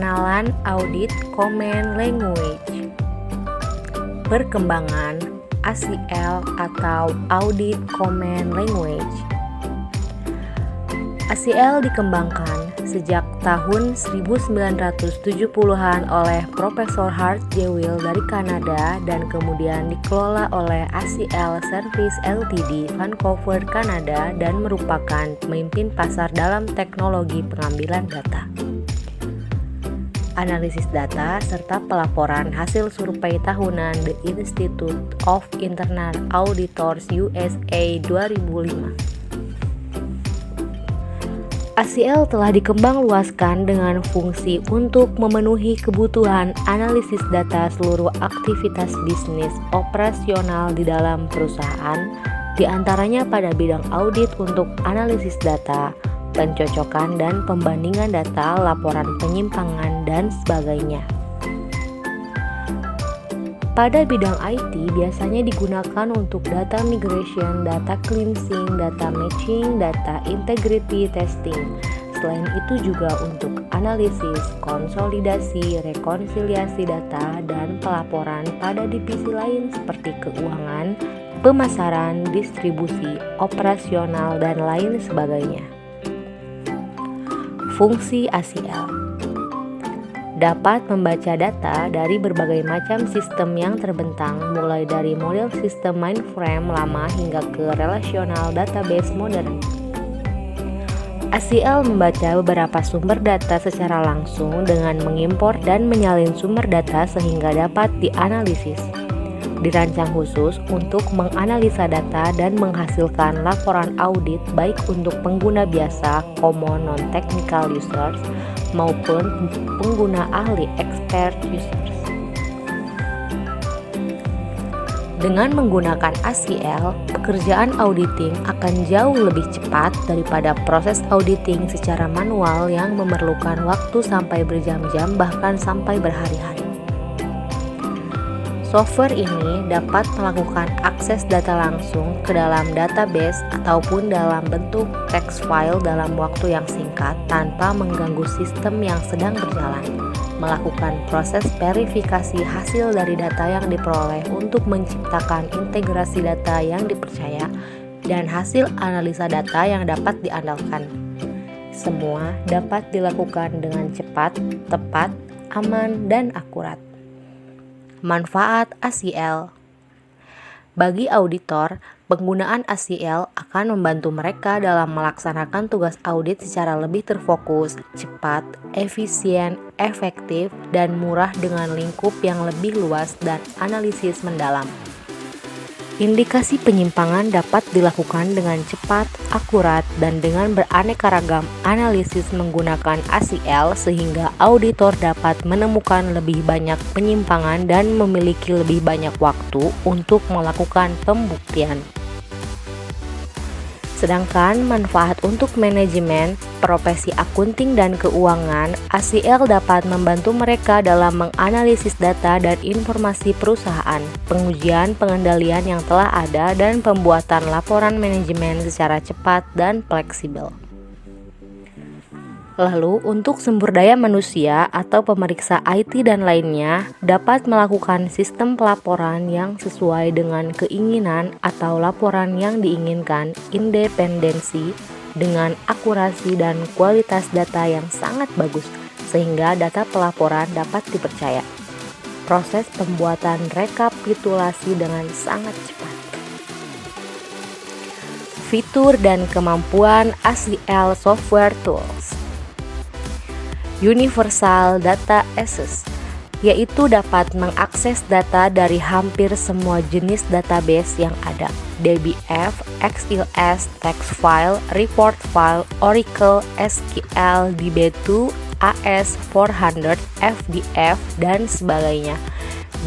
Pengenalan Audit Command Language. Perkembangan ACL atau Audit Command Language. ACL dikembangkan sejak tahun 1970-an oleh Profesor Hart J. Weil dari Kanada dan kemudian dikelola oleh ACL Service Ltd, Vancouver, Kanada dan merupakan pemimpin pasar dalam teknologi pengambilan data, analisis data, serta pelaporan hasil survei tahunan The Institute of Internal Auditors USA 2005. ACL telah dikembangluaskan dengan fungsi untuk memenuhi kebutuhan analisis data seluruh aktivitas bisnis operasional di dalam perusahaan, di antaranya pada bidang audit untuk analisis data, pencocokan dan pembandingan data, laporan penyimpangan, dan sebagainya. Pada bidang IT biasanya digunakan untuk data migration, data cleansing, data matching, data integrity testing. Selain itu juga untuk analisis, konsolidasi, rekonsiliasi data, dan pelaporan pada divisi lain seperti keuangan, pemasaran, distribusi, operasional, dan lain sebagainya. Fungsi ACL dapat membaca data dari berbagai macam sistem yang terbentang, mulai dari model sistem mainframe lama hingga ke relational database modern. ACL membaca beberapa sumber data secara langsung dengan mengimpor dan menyalin sumber data sehingga dapat dianalisis. Dirancang khusus untuk menganalisa data dan menghasilkan laporan audit baik untuk pengguna biasa, common non-technical users, maupun pengguna ahli expert users. Dengan menggunakan ACL, pekerjaan auditing akan jauh lebih cepat daripada proses auditing secara manual yang memerlukan waktu sampai berjam-jam bahkan sampai berhari-hari. Software ini dapat melakukan akses data langsung ke dalam database ataupun dalam bentuk text file dalam waktu yang singkat tanpa mengganggu sistem yang sedang berjalan, melakukan proses verifikasi hasil dari data yang diperoleh untuk menciptakan integrasi data yang dipercaya, dan hasil analisa data yang dapat diandalkan. Semua dapat dilakukan dengan cepat, tepat, aman, dan akurat. Manfaat ACL. Bagi auditor, penggunaan ACL akan membantu mereka dalam melaksanakan tugas audit secara lebih terfokus, cepat, efisien, efektif, dan murah dengan lingkup yang lebih luas dan analisis mendalam. Indikasi penyimpangan dapat dilakukan dengan cepat, akurat, dan dengan beraneka ragam analisis menggunakan ACL sehingga auditor dapat menemukan lebih banyak penyimpangan dan memiliki lebih banyak waktu untuk melakukan pembuktian. Sedangkan manfaat untuk manajemen, profesi akunting dan keuangan, ACL dapat membantu mereka dalam menganalisis data dan informasi perusahaan, pengujian pengendalian yang telah ada, dan pembuatan laporan manajemen secara cepat dan fleksibel. Lalu, untuk sumber daya manusia atau pemeriksa IT dan lainnya dapat melakukan sistem pelaporan yang sesuai dengan keinginan atau laporan yang diinginkan, independensi, dengan akurasi dan kualitas data yang sangat bagus, sehingga data pelaporan dapat dipercaya. Proses pembuatan rekapitulasi dengan sangat cepat. Fitur dan kemampuan ACL Software Tools. Universal Data Access, yaitu dapat mengakses data dari hampir semua jenis database yang ada, DBF, XLS, text file, report file, Oracle, SQL, DB2, AS400, FDF, dan sebagainya,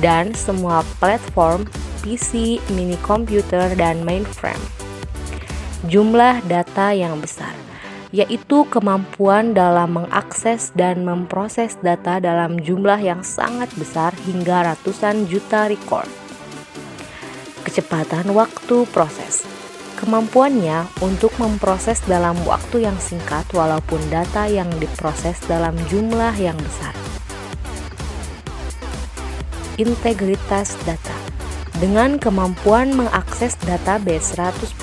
dan semua platform PC, mini komputer, dan mainframe. Jumlah data yang besar, yaitu kemampuan dalam mengakses dan memproses data dalam jumlah yang sangat besar hingga ratusan juta record. Kecepatan waktu proses, kemampuannya untuk memproses dalam waktu yang singkat walaupun data yang diproses dalam jumlah yang besar. integritas data. Dengan kemampuan mengakses database 100%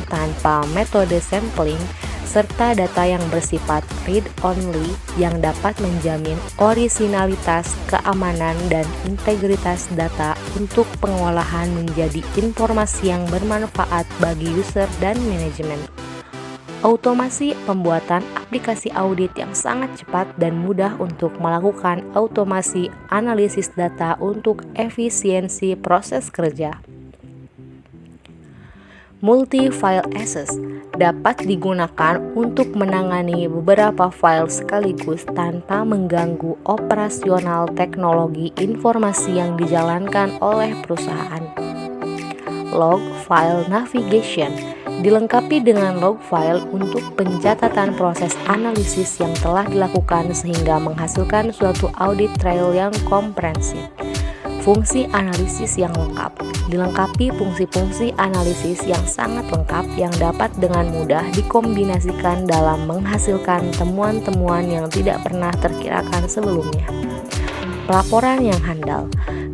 tanpa metode sampling, serta data yang bersifat read-only yang dapat menjamin orisinalitas, keamanan, dan integritas data untuk pengolahan menjadi informasi yang bermanfaat bagi user dan manajemen. Automasi pembuatan aplikasi audit yang sangat cepat dan mudah untuk melakukan automasi analisis data untuk efisiensi proses kerja. Multi-file access dapat digunakan untuk menangani beberapa file sekaligus tanpa mengganggu operasional teknologi informasi yang dijalankan oleh perusahaan. Log file navigation dilengkapi dengan log file untuk pencatatan proses analisis yang telah dilakukan sehingga menghasilkan suatu audit trail yang komprehensif. Fungsi analisis yang lengkap dilengkapi fungsi-fungsi analisis yang sangat lengkap yang dapat dengan mudah dikombinasikan dalam menghasilkan temuan-temuan yang tidak pernah terkirakan sebelumnya. Pelaporan yang handal,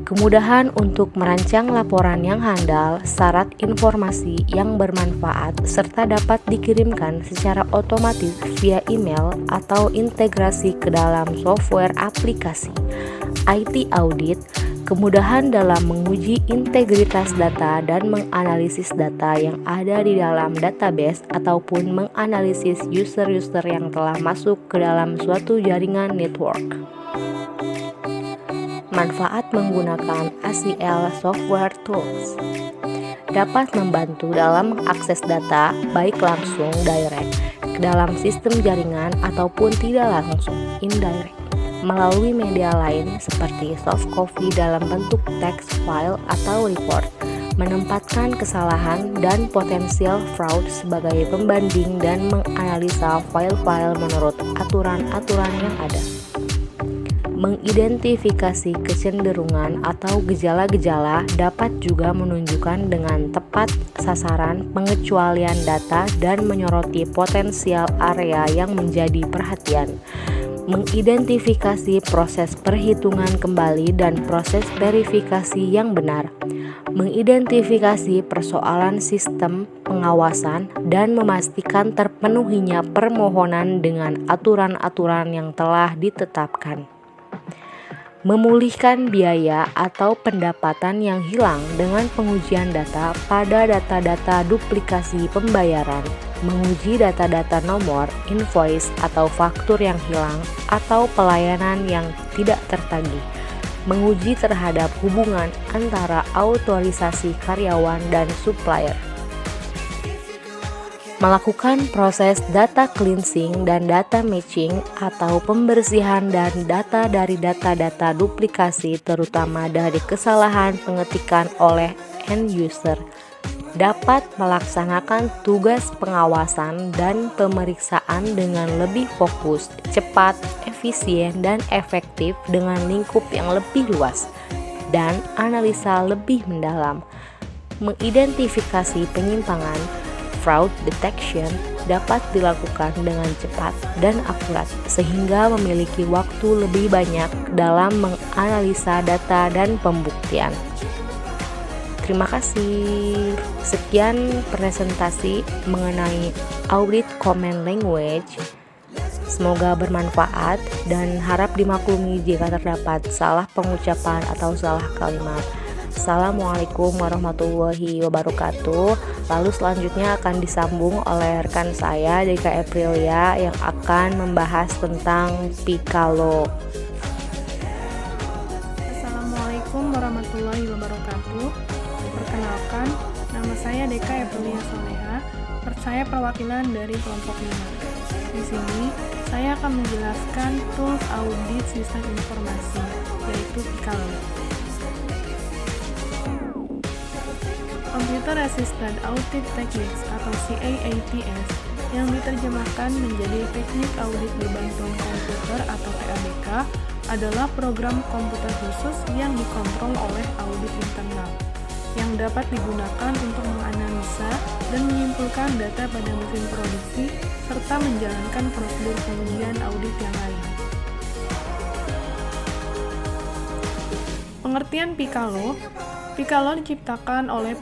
kemudahan untuk merancang laporan yang handal, syarat informasi yang bermanfaat, serta dapat dikirimkan secara otomatis via email atau integrasi ke dalam software aplikasi. IT audit, kemudahan dalam menguji integritas data dan menganalisis data yang ada di dalam database ataupun menganalisis user-user yang telah masuk ke dalam suatu jaringan network. Manfaat menggunakan ACL Software Tools dapat membantu dalam mengakses data baik langsung direct ke dalam sistem jaringan ataupun tidak langsung indirect melalui media lain seperti soft copy dalam bentuk text file atau report, menempatkan kesalahan dan potensial fraud sebagai pembanding dan menganalisa file-file menurut aturan-aturan yang ada. Mengidentifikasi kecenderungan atau gejala-gejala dapat juga menunjukkan dengan tepat sasaran pengecualian data dan menyoroti potensial area yang menjadi perhatian. Mengidentifikasi proses perhitungan kembali dan proses verifikasi yang benar. Mengidentifikasi persoalan sistem pengawasan dan memastikan terpenuhinya permohonan dengan aturan-aturan yang telah ditetapkan. Memulihkan biaya atau pendapatan yang hilang dengan pengujian data pada data-data duplikasi pembayaran, menguji data-data nomor, invoice atau faktur yang hilang atau pelayanan yang tidak tertagih, menguji terhadap hubungan antara autorisasi karyawan dan supplier. Melakukan proses data cleansing dan data matching atau pembersihan dan data dari data-data duplikasi terutama dari kesalahan pengetikan oleh end user, dapat melaksanakan tugas pengawasan dan pemeriksaan dengan lebih fokus, cepat, efisien, dan efektif dengan lingkup yang lebih luas dan analisa lebih mendalam. Mengidentifikasi penyimpangan fraud detection dapat dilakukan dengan cepat dan akurat sehingga memiliki waktu lebih banyak dalam menganalisa data dan pembuktian. Terima kasih. Sekian presentasi mengenai audit command language. Semoga bermanfaat dan harap dimaklumi jika terdapat salah pengucapan atau salah kalimat. Assalamualaikum warahmatullahi wabarakatuh. Lalu selanjutnya akan disambung oleh rekan saya Deka Aprilia yang akan membahas tentang Picalo. Assalamualaikum warahmatullahi wabarakatuh. Perkenalkan, nama saya Deka Aprilia Soleha, saya perwakilan dari kelompok 5. Di sini, saya akan menjelaskan tools audit sistem informasi, yaitu Picalo. Computer Assisted Audit Techniques atau CAATS yang diterjemahkan menjadi teknik audit berbantuan komputer atau PABK adalah program komputer khusus yang dikontrol oleh audit internal yang dapat digunakan untuk menganalisa dan menyimpulkan data pada mesin produksi serta menjalankan prosedur pengujian audit yang lain. Pengertian Piccalo. Piccalo diciptakan oleh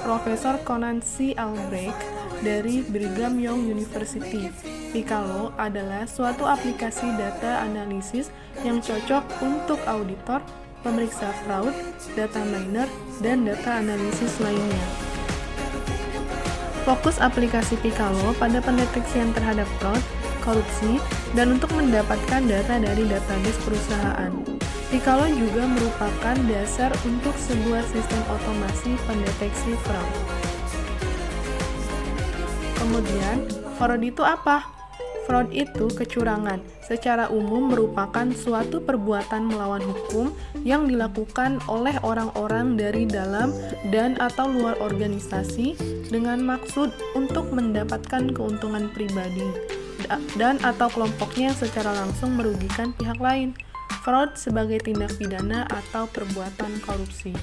Profesor Conan C. Albrecht dari Brigham Young University. Piccalo adalah suatu aplikasi data analisis yang cocok untuk auditor, pemeriksa fraud, data miner, dan data analisis lainnya. Fokus aplikasi Piccalo pada pendeteksian terhadap fraud, korupsi, dan untuk mendapatkan data dari database perusahaan. Piccalo juga merupakan dasar untuk sebuah sistem otomasi pendeteksi fraud. Kemudian, fraud itu apa? Fraud itu kecurangan. Secara umum merupakan suatu perbuatan melawan hukum yang dilakukan oleh orang-orang dari dalam dan atau luar organisasi dengan maksud untuk mendapatkan keuntungan pribadi dan atau kelompoknya yang secara langsung merugikan pihak lain. Fraud sebagai tindak pidana atau perbuatan korupsi.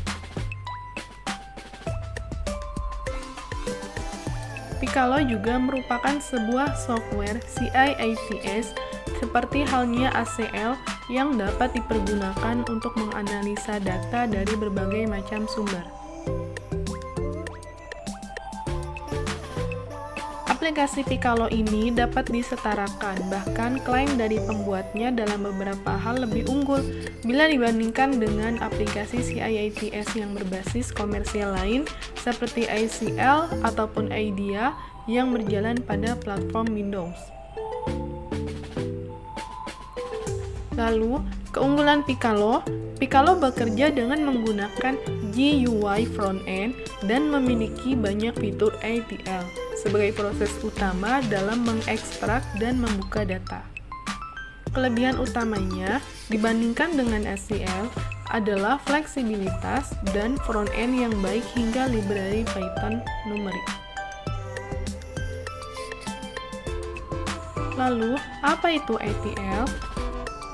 Piccalo juga merupakan sebuah software CIATS seperti halnya ACL yang dapat dipergunakan untuk menganalisa data dari berbagai macam sumber. Aplikasi Piccalo ini dapat disetarakan, bahkan klaim dari pembuatnya dalam beberapa hal lebih unggul bila dibandingkan dengan aplikasi CIATS yang berbasis komersial lain seperti ACL ataupun IDEA yang berjalan pada platform Windows. Lalu, keunggulan Piccalo. Piccalo bekerja dengan menggunakan GUI frontend dan memiliki banyak fitur ETL sebagai proses utama dalam mengekstrak dan membuka data. Kelebihan utamanya dibandingkan dengan SQL adalah fleksibilitas dan front-end yang baik hingga library Python numerik. Lalu, apa itu ETL?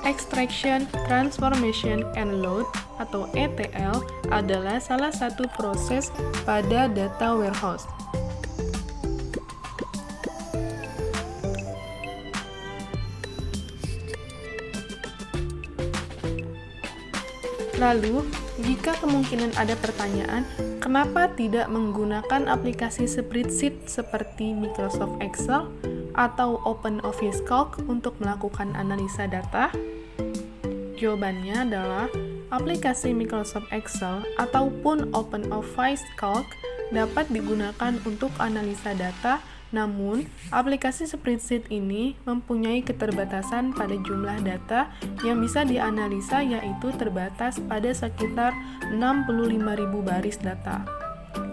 Extraction, Transformation, and Load atau ETL adalah salah satu proses pada data warehouse. Lalu, jika kemungkinan ada pertanyaan, kenapa tidak menggunakan aplikasi spreadsheet seperti Microsoft Excel atau OpenOffice Calc untuk melakukan analisa data? Jawabannya adalah aplikasi Microsoft Excel ataupun OpenOffice Calc dapat digunakan untuk analisa data, namun aplikasi spreadsheet ini mempunyai keterbatasan pada jumlah data yang bisa dianalisa, yaitu terbatas pada sekitar 65.000 baris data.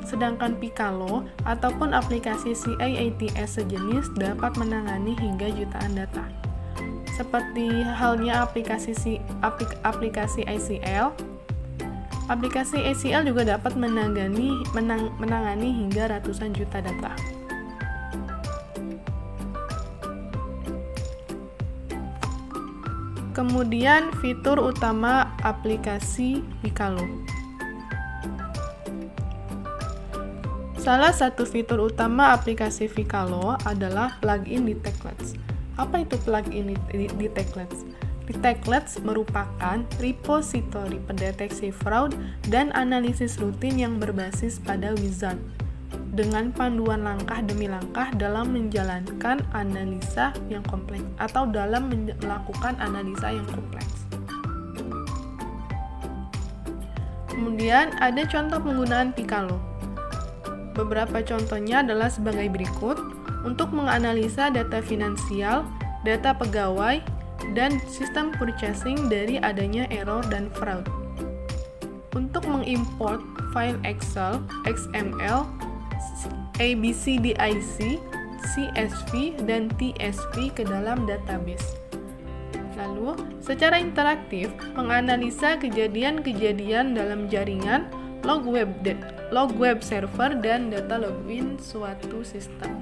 Sedangkan Piccalo ataupun aplikasi CIATS sejenis dapat menangani hingga jutaan data. Seperti halnya aplikasi ACL, aplikasi ACL juga dapat menangani hingga ratusan juta data. Kemudian fitur utama aplikasi Piccalo. Salah satu fitur utama aplikasi Piccalo adalah plugin Detectlets. Apa itu plugin Detectlets? Detectlets merupakan repositori pendeteksi fraud dan analisis rutin yang berbasis pada wizard, dengan panduan langkah demi langkah dalam menjalankan analisa yang kompleks atau dalam melakukan analisa yang kompleks. Kemudian ada contoh penggunaan Piccalo. Beberapa contohnya adalah sebagai berikut: untuk menganalisa data finansial, data pegawai, dan sistem purchasing dari adanya error dan fraud. Untuk mengimport file Excel, XML, ABCDIC, CSV, dan TSV ke dalam database. Lalu, secara interaktif, menganalisa kejadian-kejadian dalam jaringan, log web server, dan data login suatu sistem.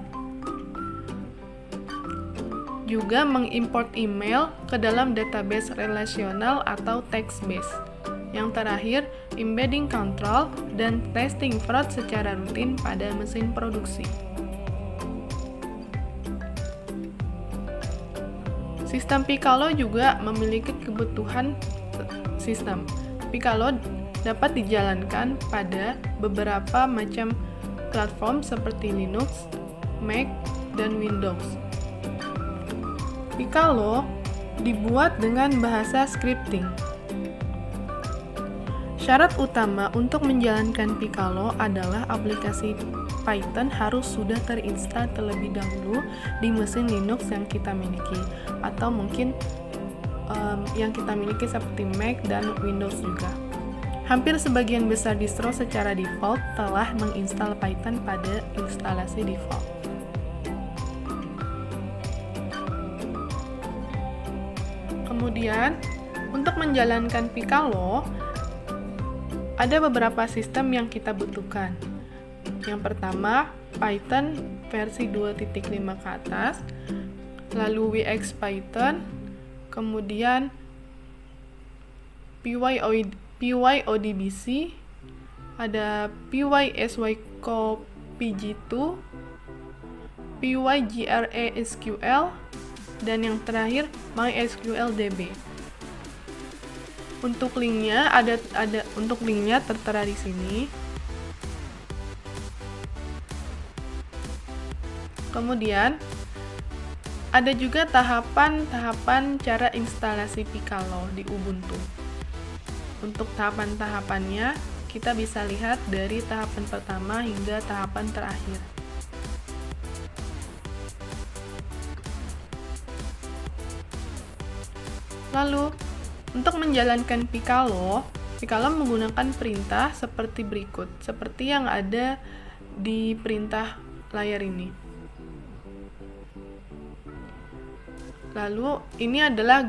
Juga mengimport email ke dalam database relasional atau text-based. Yang terakhir, embedding control dan testing fraud secara rutin pada mesin produksi. Sistem Piccalo juga memiliki kebutuhan sistem. Picalo dapat dijalankan pada beberapa macam platform seperti Linux, Mac, dan Windows. Picalo dibuat dengan bahasa scripting. Syarat utama untuk menjalankan Picalo adalah aplikasi Python harus sudah terinstal terlebih dahulu di mesin Linux yang kita miliki, atau mungkin yang kita miliki seperti Mac dan Windows juga. Hampir sebagian besar distro secara default telah menginstal Python pada instalasi default. Kemudian, untuk menjalankan Picalo, ada beberapa sistem yang kita butuhkan. Yang pertama, Python versi 2.5 ke atas, lalu WX Python, kemudian PyODBC, ada PySYCO PG2, PyGRE-SQL, dan yang terakhir MySQLDB. Untuk linknya tertera di sini. Kemudian ada juga tahapan-tahapan cara instalasi Picalo di Ubuntu. Untuk tahapan-tahapannya, kita bisa lihat dari tahapan pertama hingga tahapan terakhir. Lalu, untuk menjalankan Picalo menggunakan perintah seperti berikut, seperti yang ada di perintah layar ini. Lalu, ini adalah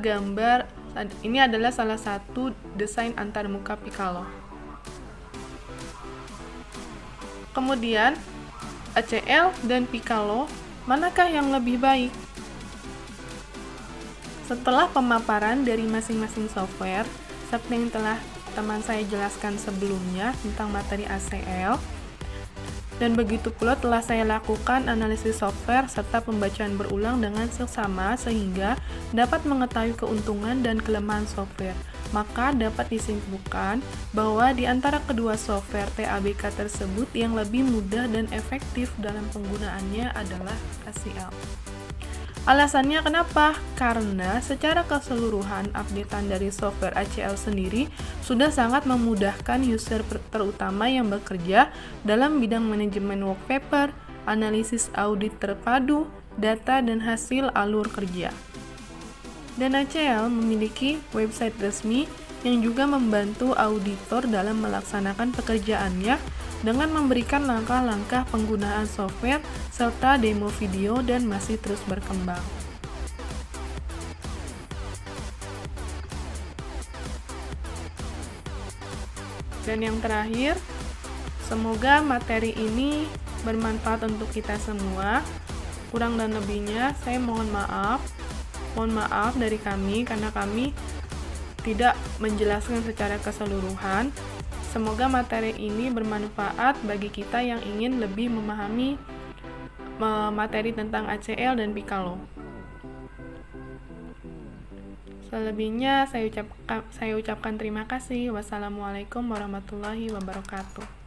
salah satu desain antarmuka Picalo. Kemudian, ACL dan Picalo, manakah yang lebih baik? Setelah pemaparan dari masing-masing software, seperti yang telah teman saya jelaskan sebelumnya tentang materi ACL, dan begitu pula telah saya lakukan analisis software serta pembacaan berulang dengan seksama sehingga dapat mengetahui keuntungan dan kelemahan software, maka dapat disimpulkan bahwa di antara kedua software TABK tersebut yang lebih mudah dan efektif dalam penggunaannya adalah ACL. Alasannya kenapa? Karena secara keseluruhan updatean dari software ACL sendiri sudah sangat memudahkan user terutama yang bekerja dalam bidang manajemen workpaper, analisis audit terpadu, data dan hasil alur kerja. Dan ACL memiliki website resmi yang juga membantu auditor dalam melaksanakan pekerjaannya dengan memberikan langkah-langkah penggunaan software serta demo video dan masih terus berkembang. Dan yang terakhir, semoga materi ini bermanfaat untuk kita semua. Kurang dan lebihnya saya mohon maaf. Mohon maaf dari kami karena kami tidak menjelaskan secara keseluruhan. Semoga materi ini bermanfaat bagi kita yang ingin lebih memahami materi tentang ACL dan Picalo. Selebihnya saya ucapkan terima kasih. Wassalamualaikum warahmatullahi wabarakatuh.